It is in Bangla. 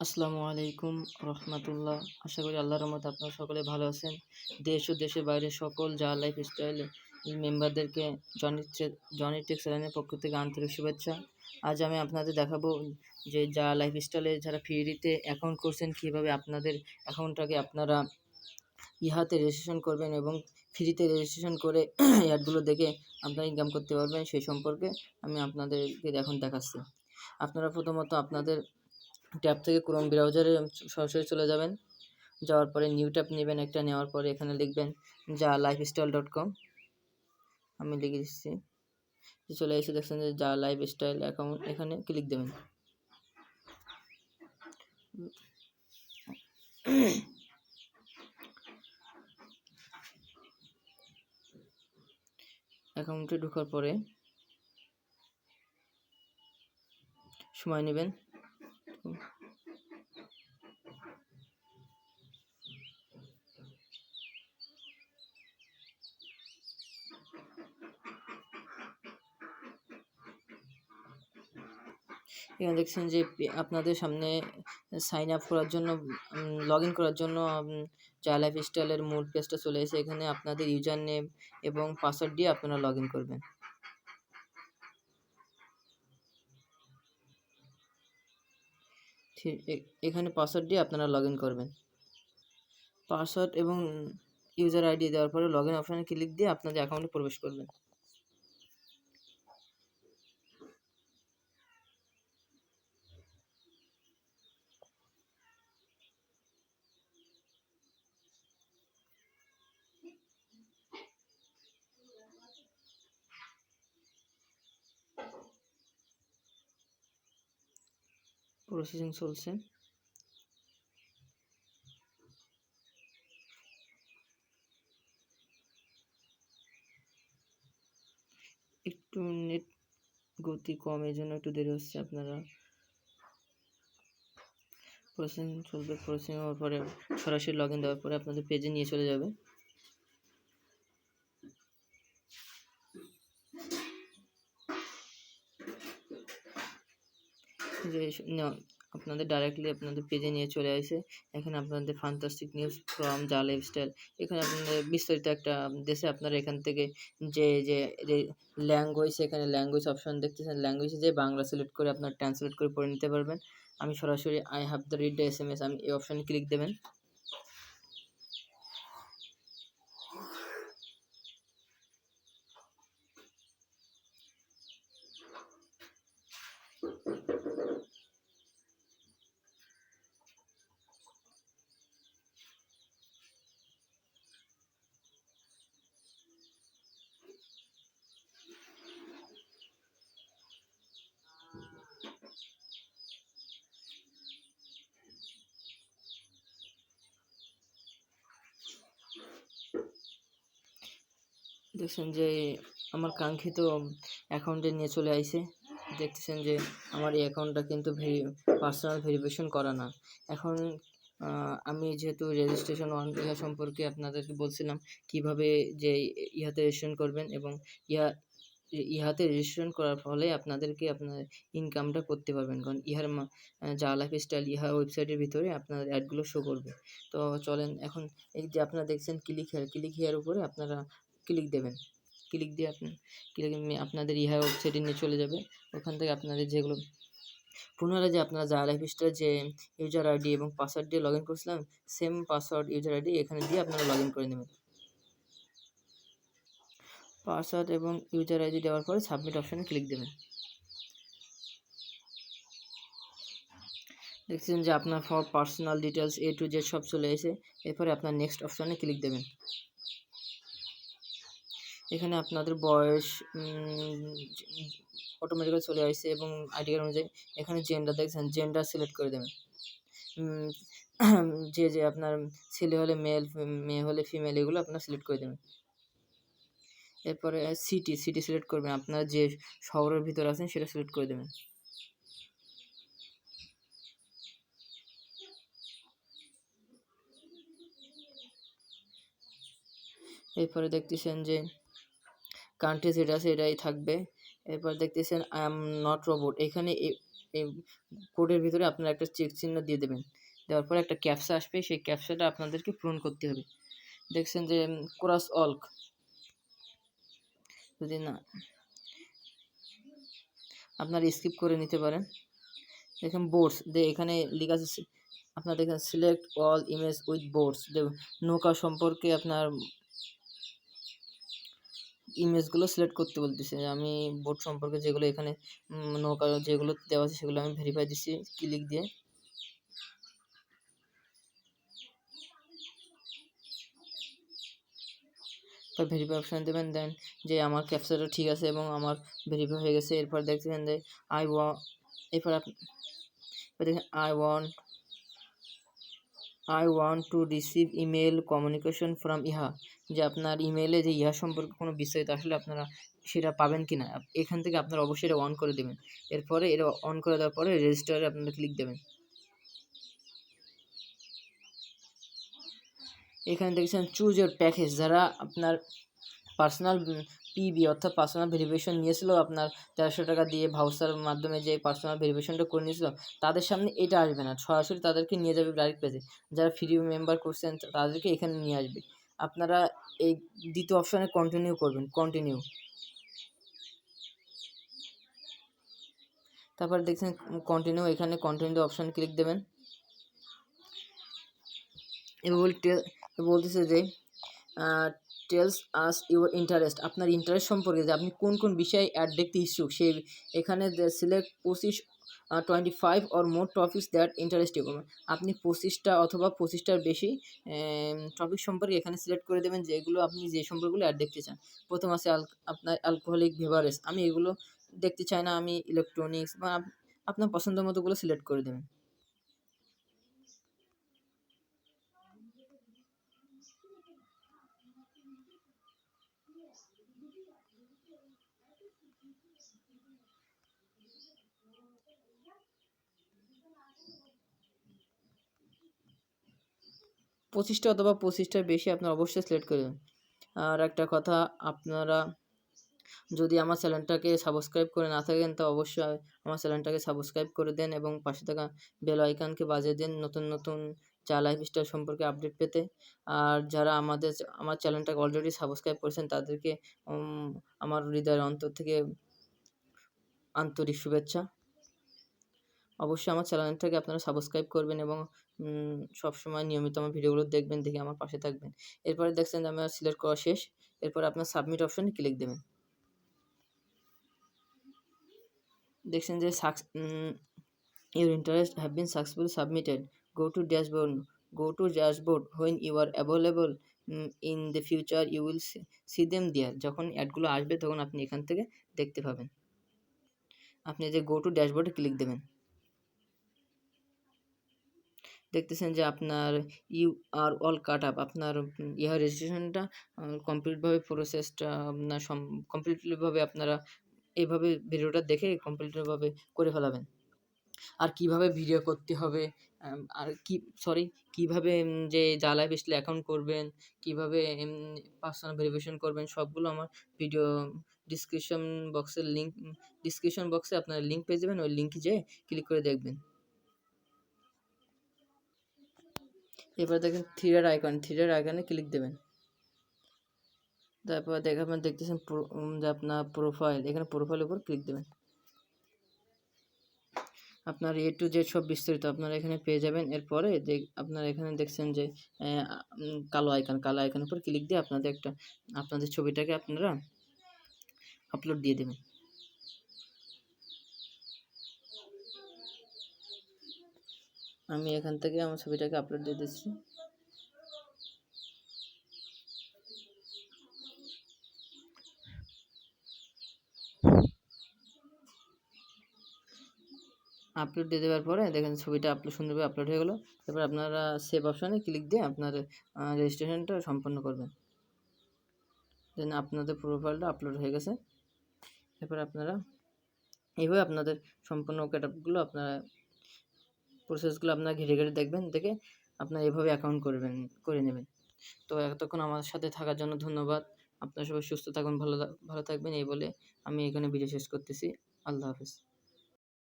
আসসালামু আলাইকুম রহমতুল্লাহ। আশা করি আল্লাহর রহমতে আপনারা সকলে ভালো আছেন। দেশ ও দেশের বাইরে সকল জা লাইফস্টাইল মেম্বারদেরকে জনি টেক চ্যানেলের পক্ষ থেকে আন্তরিক শুভেচ্ছা। আজ আমি আপনাদের দেখাবো যে জা লাইফস্টাইলে যারা ফ্রিতে অ্যাকাউন্ট করছেন কীভাবে আপনাদের অ্যাকাউন্টটাকে আপনারা ইহাতে রেজিস্ট্রেশন করবেন এবং ফ্রিতে রেজিস্ট্রেশন করে অ্যাডগুলো দেখে আপনারা ইনকাম করতে পারবেন, সেই সম্পর্কে আমি আপনাদেরকে এখন দেখাচ্ছি। আপনারা প্রথমত আপনাদের ট্যাব থেকে ক্রোম ব্রাউজারে সরাসরি চলে যাবেন। যাওয়ার পরে নিউ ট্যাব নেবেন একটা, নেওয়ার পরে এখানে লিখবেন JaaLifestyle.com। আমি লিখে দিচ্ছি, চলে এসে দেখছেন যে জা লাইফস্টাইল অ্যাকাউন্ট, এখানে ক্লিক দেবেন। অ্যাকাউন্টে ঢোকার পরে সময় নেবেন। এখানে দেখছেন যে আপনাদের সামনে সাইন আপ করার জন্য, লগ ইন করার জন্য জা লাইফস্টাইলের মূল পেজটা চলে এসে এখানে আপনাদের ইউজার নেম এবং পাসওয়ার্ড দিয়ে আপনারা লগ ইন করবেন। এখানে পাসওয়ার্ড দিয়ে আপনারা লগ ইন করবেন। পাসওয়ার্ড এবং ইউজার আইডি দেওয়ার পরে লগ ইন অপশানে ক্লিক দিয়ে আপনাদের অ্যাকাউন্টে প্রবেশ করবেন। প্রসেসিং চলছে। একটু নেট গতি কম, এই জন্য একটু দেরি হচ্ছে। আপনারা প্রসেসিং চলবে। প্রসেসিং হওয়ার পরে সরাসরি লগ ইন দেওয়ার পরে আপনাদের পেজে নিয়ে চলে যাবে। যে আপনাদের ডাইরেক্টলি আপনাদের পেজে নিয়ে চলে আসে। এখানে আপনাদের ফ্যান্টাস্টিক নিউজ ফ্রম জা লাইফস্টাইল, এখানে আপনাদের বিস্তারিত একটা দেশে আপনারা এখান থেকে যে ল্যাঙ্গুয়েজ, এখানে ল্যাঙ্গুয়েজ অপশন দেখতেছেন, ল্যাঙ্গুয়েজে যে বাংলা সিলেক্ট করে আপনার ট্রান্সলেট করে পড়ে নিতে পারবেন। আমি সরাসরি I have the read the SMS, আমি এই অপশানে ক্লিক দেবেন। দেখছেন যে আমার কাঙ্ক্ষিত অ্যাকাউন্টে নিয়ে চলে আইছে। দেখতেছেন যে আমার এই অ্যাকাউন্টটা কিন্তু পার্সোনাল ভেরিফিকেশন করা না। এখন আমি যেহেতু রেজিস্ট্রেশন ইহা সম্পর্কে আপনাদেরকে বলছিলাম কিভাবে যে ইহাতে রেজিস্ট্রেশন করবেন, এবং ইহাতে রেজিস্ট্রেশন করার ফলে আপনাদেরকে আপনার ইনকামটা করতে পারবেন, কারণ ইহার জা লাইফস্টাইল ইহা ওয়েবসাইটের ভিতরে আপনার অ্যাডগুলো শো করবে। তো চলেন এখন এই যে আপনারা দেখছেন ক্লিক হেয়ার উপরে আপনারা ক্লিক দেবেন। ক্লিক দিয়ে আপনাদের ইহা ওয়েবসাইটে নিয়ে চলে যাবে। ওখান থেকে আপনাদের যেগুলো পুনরায় যে আপনারা জা লাইফস্টাইল যে ইউজার আইডি এবং পাসওয়ার্ড দিয়ে লগ ইন করছিলাম, সেম পাসওয়ার্ড ইউজার আইডি এখানে দিয়ে আপনারা লগ ইন করে নেবেন। পাসওয়ার্ড এবং ইউজার আইডি দেওয়ার পরে সাবমিট অপশানে ক্লিক দেবেন। দেখছেন যে আপনার for personal details A to Z সব চলে এসে। এরপরে আপনার নেক্সট অপশানে ক্লিক দেবেন। এখানে আপনাদের বয়স অটোমেটিক্যালি চলে আসছে এবং আইডি কার্ড অনুযায়ী এখানে জেন্ডার দেখছেন, জেন্ডার সিলেক্ট করে দেবেন। যে আপনার ছেলে হলে মেল, মেয়ে হলে ফিমেল, এগুলো আপনার সিলেক্ট করে দেবেন। এরপরে সিটি সিলেক্ট করবেন, আপনার যে শহরের ভিতরে আছেন সেটা সিলেক্ট করে দেবেন। এরপরে দেখতেছেন যে কান্ট্রি যেটা আছে এটাই থাকবে। এরপর দেখতেছেন আই এম নট রোবট, এখানে এই কোডের ভিতরে আপনারা একটা চেক চিহ্ন দিয়ে দেবেন। দেওয়ার পরে একটা ক্যাপচা আসবে, সেই ক্যাপচাটা আপনাদেরকে পূরণ করতে হবে। দেখছেন যে ক্রস অল, যদি না আপনারা স্কিপ করে নিতে পারেন। দেখেন বোর্ডস এখানে লেখা আছে, আপনার দেখেন select all image with boards. নৌকা সম্পর্কে আপনার ইমেজগুলো সিলেক্ট করতে বলতেছে। আমি বোর্ড সম্পর্কে যেগুলো এখানে নৌকা যেগুলো দেওয়া আছে সেগুলো আমি ভেরিফাই দিচ্ছি ক্লিক দিয়ে। তো ভেরিফাই অপশান দেবেন, দেন যে আমার ক্যাপচারটা ঠিক আছে এবং আমার ভেরিফাই হয়ে গেছে। এরপর দেখছেন যে এরপর দেখেন I want to receive email communication from EEHHAA, যে আপনার ইমেলে যে ইহা সম্পর্কে কোনো বিস্তারিত আসলে আপনারা সেটা পাবেন কি না, এখান থেকে আপনারা অবশ্যই এটা অন করে দেবেন। এরপরে এটা অন করে দেওয়ার পরে রেজিস্টারে আপনারা ক্লিক দেবেন। এখানে দেখছেন চুজ ইউর প্যাকেজ, যারা আপনার পার্সোনাল পিবি অর্থাৎ পার্সোনাল ভেরিফিকেশন নিয়েছিল, আপনার 1300 টাকা দিয়ে ভাউচারের মাধ্যমে যে পার্সোনাল ভেরিফিকেশনটা করে নিয়েছিল, তাদের সামনে এটা আসবে না, সরাসরি তাদেরকে নিয়ে যাবে ডাইরেক্ট পেজে। যারা ফ্রি মেম্বার করছেন তাদেরকে এখানে নিয়ে আসবে। আপনারা এই দ্বিতীয় অপশানে কন্টিনিউ করবেন, কন্টিনিউ। তারপর দেখছেন কন্টিনিউ, এখানে কন্টিনিউ অপশানে ক্লিক দেবেন। এবার বলতেছে যে টেলস আস ইউর ইন্টারেস্ট, আপনার ইন্টারেস্ট সম্পর্কে, যে আপনি কোন কোন বিষয়ে অ্যাড দেখতে ইচ্ছুক সেই। এখানে select 25 or more topics that interest you, আপনি 25টা অথবা 25টার বেশি টপিক সম্পর্কে এখানে সিলেক্ট করে দেবেন, যেগুলো আপনি যে সম্পর্কগুলো অ্যাড দেখতে চান। প্রথম আছে আপনার অ্যালকোহলিক বেভারেজ, আমি এগুলো দেখতে চাই না, আমি ইলেকট্রনিক্স বা আপনার পছন্দ মতোগুলো সিলেক্ট করে দেবেন। পঁচিশটা অথবা 25টার বেশি আপনারা অবশ্যই সিলেক্ট করে দেবেন। আর একটা কথা, আপনারা যদি আমার চ্যানেলটাকে সাবস্ক্রাইব করে না থাকেন তো অবশ্যই আমার চ্যানেলটাকে সাবস্ক্রাইব করে দেন এবং পাশে থাকা বেল আইকনকে বাজিয়ে দিন নতুন নতুন জা লাইফস্টাইল সম্পর্কে আপডেট পেতে। আর যারা আমার চ্যানেলটাকে অলরেডি সাবস্ক্রাইব করেছেন তাদেরকে আমার হৃদয়ের অন্তর থেকে আন্তরিক শুভেচ্ছা। অবশ্যই আমার চ্যানেলটাকে আপনারা সাবস্ক্রাইব করবেন এবং সবসময় নিয়মিত আমার ভিডিওগুলো দেখবেন, দেখে আমার পাশে থাকবেন। এরপরে দেখছেন যে আমার সিলেক্ট করা শেষ। এরপর আপনার সাবমিট অপশনে ক্লিক দেবেন। দেখছেন যে your interest have been successfully submitted. Go to dashboard when you are available in the future you will see them there. যখন অ্যাডগুলো আসবে তখন আপনি এখান থেকে দেখতে পাবেন। আপনি যে গো টু ড্যাশবোর্ডে ক্লিক দেবেন। দেখতেছেন যে আপনার you are all caught up, আপনার ইহা রেজিস্ট্রেশনটা কমপ্লিটভাবে প্রসেসটা আপনার কমপ্লিটলিভাবে আপনারা এইভাবে ভিডিওটা দেখে কমপ্লিটভাবে করে ফেলাবেন। আর কিভাবে ভিডিও করতে হবে, আর কীভাবে যে জা লাইফস্টাইল অ্যাকাউন্ট করবেন, কিভাবে পার্সোনাল ভেরিফিকেশন করবেন, সবগুলো আমার ভিডিও ডিসক্রিপশন বক্সে আপনারা লিঙ্ক পেয়ে যাবেন। ওই লিঙ্কে যেয়ে ক্লিক করে দেখবেন। এবার দেখেন থ্রি ডট আইকনে ক্লিক দেবেন। তারপর আপনারা দেখতেছেন যে আপনার প্রোফাইল, এখানে প্রোফাইলের উপর ক্লিক দেবেন। আপনার A to Z সব বিস্তারিত আপনারা এখানে পেয়ে যাবেন। এরপরে আপনারা এখানে দেখছেন যে কালো আইকনের উপর ক্লিক দিয়ে আপনাদের ছবিটাকে আপনারা আপলোড দিয়ে দেবেন। আমি এখান থেকে আমার ছবিটাকে আপলোড দিয়ে দিচ্ছি। আপলোড দিয়ে দেওয়ার পরে দেখেন ছবিটা সুন্দরভাবে আপলোড হয়ে গেলো। এবার আপনারা সেভ অপশানে ক্লিক দিয়ে আপনার রেজিস্ট্রেশনটা সম্পন্ন করবেন। দেন আপনাদের প্রোফাইলটা আপলোড হয়ে গেছে। এরপর আপনারা এইভাবে আপনাদের সম্পূর্ণ ক্যাটাপগুলো প্রসেসগুলো আপনারা ঘেটে দেখবেন, দেখে আপনারা এভাবে অ্যাকাউন্ট করে নেবেন। তো এতক্ষণ আমার সাথে থাকার জন্য ধন্যবাদ। আপনারা সবাই সুস্থ থাকুন, ভালো থাকবেন, এই বলে আমি এখানে ভিডিও শেষ করতেছি। আল্লাহ হাফেজ।